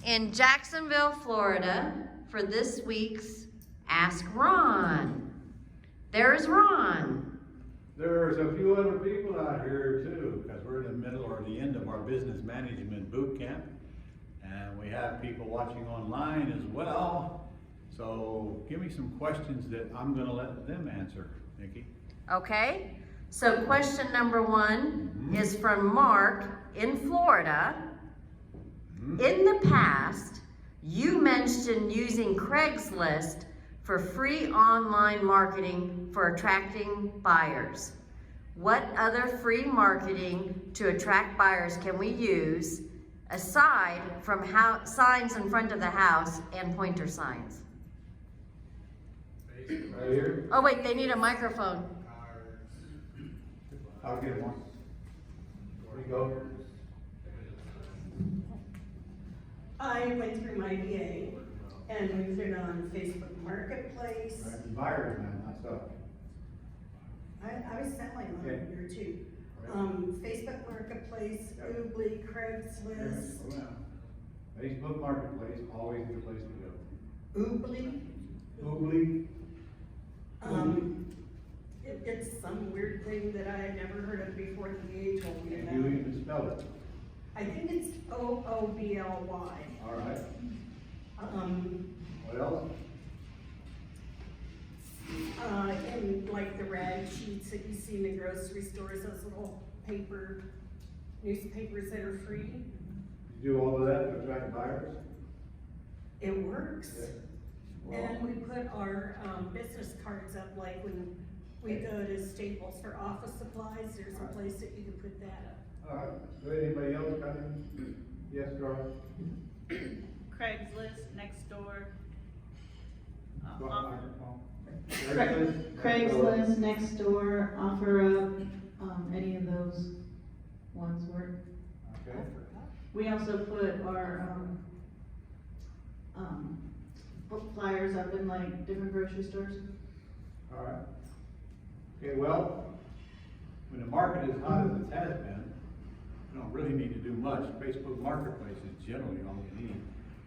in Jacksonville, Florida for this week's Ask Ron. There's Ron. There's a few other people out here too, because we're in the middle or the end of our business management boot camp. And we have people watching online as well. So give me some questions that I'm gonna let them answer, Nikki. Okay, so question number one is from Mark in Florida. In the past, you mentioned using Craigslist for free online marketing for attracting buyers. What other free marketing to attract buyers can we use aside from signs in front of the house and pointer signs? Right here. Oh wait, they need a microphone. I'll get one. There you go. I went through my VA and we put it on Facebook Marketplace. Right, buyers now, not stuff. I was selling on Okay. here too. Right. Facebook Marketplace, Yep. Kubi, Craigslist, Oh, yeah. Facebook Marketplace, always a good place to go. Oobly. Oobly. It's some weird thing that I had never heard of before the VA told me Can about. you even spell it? I think it's Oobly. All right. What else? And like the rag sheets that you see in the grocery stores, those little newspapers that are free. You do all of that to attract buyers? It works. Yeah. Well, And we put our business cards up, like when we go to Staples for office supplies, there's a place that you can put that up. all right. Do anybody else got any? Yes, Carl? Craigslist, next door. Go on, microphone. Craigslist, next door, offer up, any of those ones work. Okay. We also put our, book flyers up in like different grocery stores. All right. Okay, well, when the market is hot as it has been, you don't really need to do much. Facebook Marketplace is generally all you need.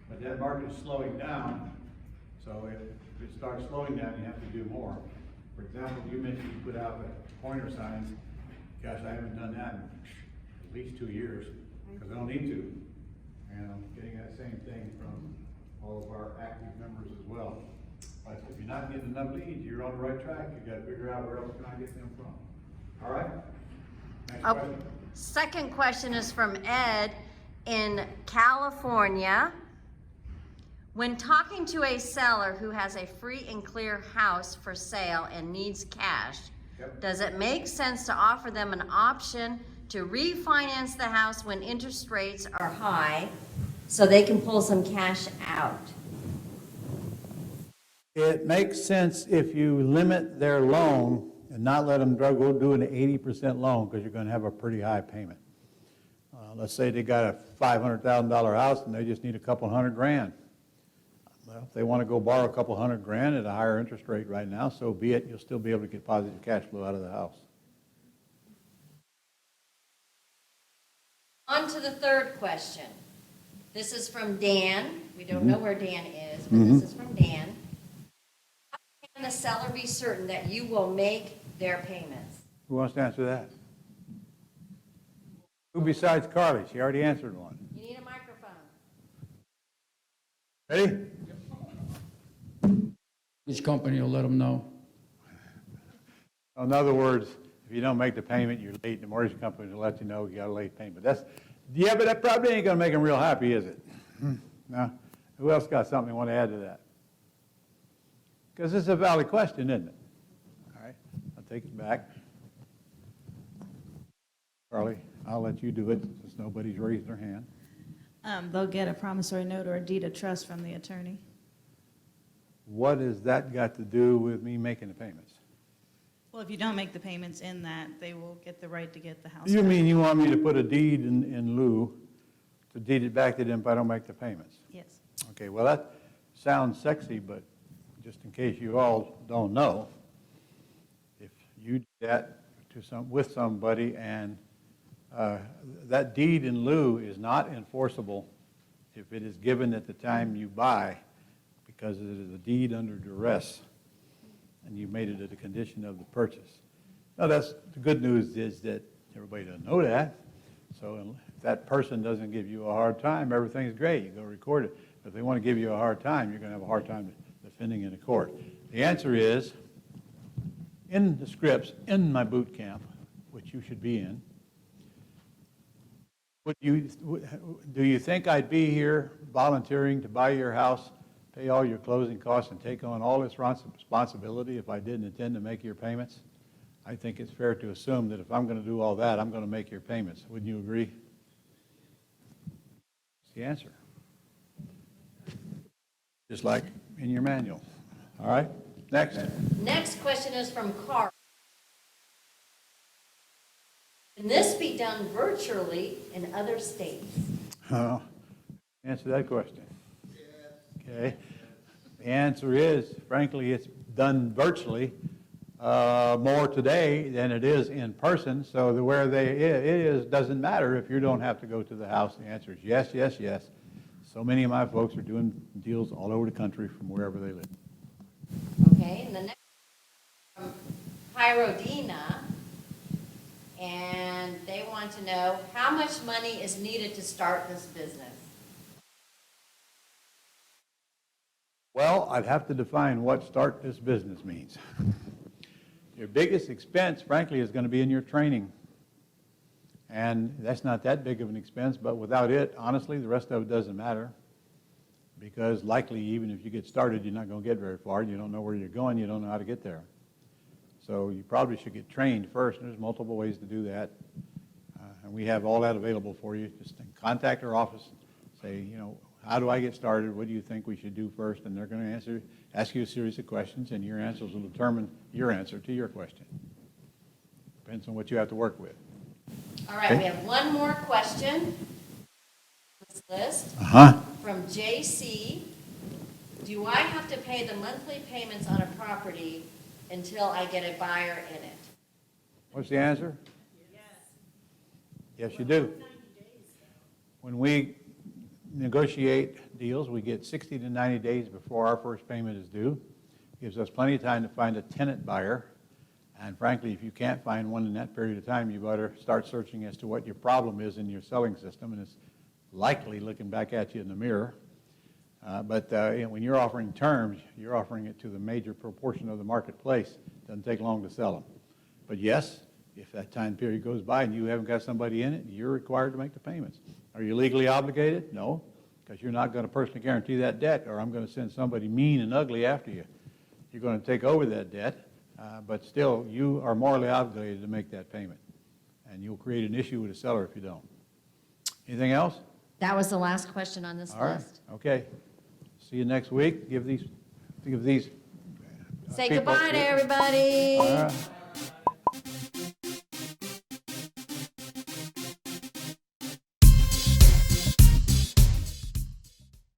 But that market is slowing down, so if it starts slowing down, you have to do more. For example, you mentioned you put out the pointer signs. Gosh, I haven't done that in at least 2 years, because I don't need to. And I'm getting that same thing from all of our active members as well. But if you're not getting enough leads, you're on the right track. You gotta figure out where else can I get them from. All right? Next Oh, question. second question is from Ed in California. When talking to a seller who has a free and clear house for sale and needs cash, Yep. does it make sense to offer them an option to refinance the house when interest rates are high so they can pull some cash out? It makes sense if you limit their loan and not let them go do an 80% loan, because you're gonna have a pretty high payment. Let's say they got a $500,000 house and they just need a couple $100,000. Well, if they wanna go borrow a couple $100,000 at a higher interest rate right now, so be it. You'll still be able to get positive cash flow out of the house. On to the third question. This is from Dan. We don't know where Dan is, but this is from Dan. How can the seller be certain that you will make their payments? Who wants to answer that? Who besides Carly? She already answered one. You need a microphone. Ready? Which company will let them know? In other words, if you don't make the payment, you're late, the mortgage company will let you know you got a late payment. But that probably ain't gonna make them real happy, is it? Now, who else got something they want to add to that? Because it's a valid question, isn't it? All right, I'll take it back. Carly, I'll let you do it since nobody's raised their hand. They'll get a promissory note or a deed of trust from the attorney. What has that got to do with me making the payments? Well, if you don't make the payments in that, they will get the right to get the house You back. mean you want me to put a deed in lieu to deed it back to them if I don't make the payments? Yes. Okay, well, that sounds sexy, but just in case you all don't know, if you do that with somebody and that deed in lieu is not enforceable if it is given at the time you buy, because it is a deed under duress, and you made it a condition of the purchase. Now, the good news is that everybody doesn't know that, so if that person doesn't give you a hard time, everything's great, you go record it. But if they want to give you a hard time, you're going to have a hard time defending in a court. The answer is, in the scripts, in my boot camp, which you should be in, do you think I'd be here volunteering to buy your house, pay all your closing costs, and take on all this responsibility if I didn't intend to make your payments? I think it's fair to assume that if I'm going to do all that, I'm going to make your payments. Wouldn't you agree? That's the answer. Just like in your manual. All right? Next. Next question is from Carl. Can this be done virtually in other states? Answer that question. Okay. The answer is, frankly, it's done virtually more today than it is in person. So where it is doesn't matter if you don't have to go to the house. The answer is yes, yes, yes. So many of my folks are doing deals all over the country from wherever they live. Okay, and the next from Pyrodina, and they want to know how much money is needed to start this business. Well, I'd have to define what start this business means. Your biggest expense, frankly, is going to be in your training. And that's not that big of an expense, but without it, honestly, the rest of it doesn't matter. Because likely, even if you get started, you're not going to get very far. You don't know where you're going. You don't know how to get there. So you probably should get trained first. And there's multiple ways to do that. And we have all that available for you. Just contact our office. Say, how do I get started? What do you think we should do first? And they're going to ask you a series of questions, and your answers will determine your answer to your question. Depends on what you have to work with. All right, Okay. we have one more question on this list Uh-huh. from JC. Do I have to pay the monthly payments on a property until I get a buyer in it? What's the answer? Yes, you do. When we negotiate deals, we get 60 to 90 days before our first payment is due. Gives us plenty of time to find a tenant buyer. And frankly, if you can't find one in that period of time, you better start searching as to what your problem is in your selling system, and it's likely looking back at you in the mirror. But when you're offering terms, you're offering it to the major proportion of the marketplace. It doesn't take long to sell them. But yes, if that time period goes by and you haven't got somebody in it, you're required to make the payments. Are you legally obligated? No, because you're not going to personally guarantee that debt, or I'm going to send somebody mean and ugly after you. You're going to take over that debt, but still, you are morally obligated to make that payment. And you'll create an issue with the seller if you don't. Anything else? That was the last question on this All right. list. Okay. See you next week. Give these Say people- goodbye to everybody. All right.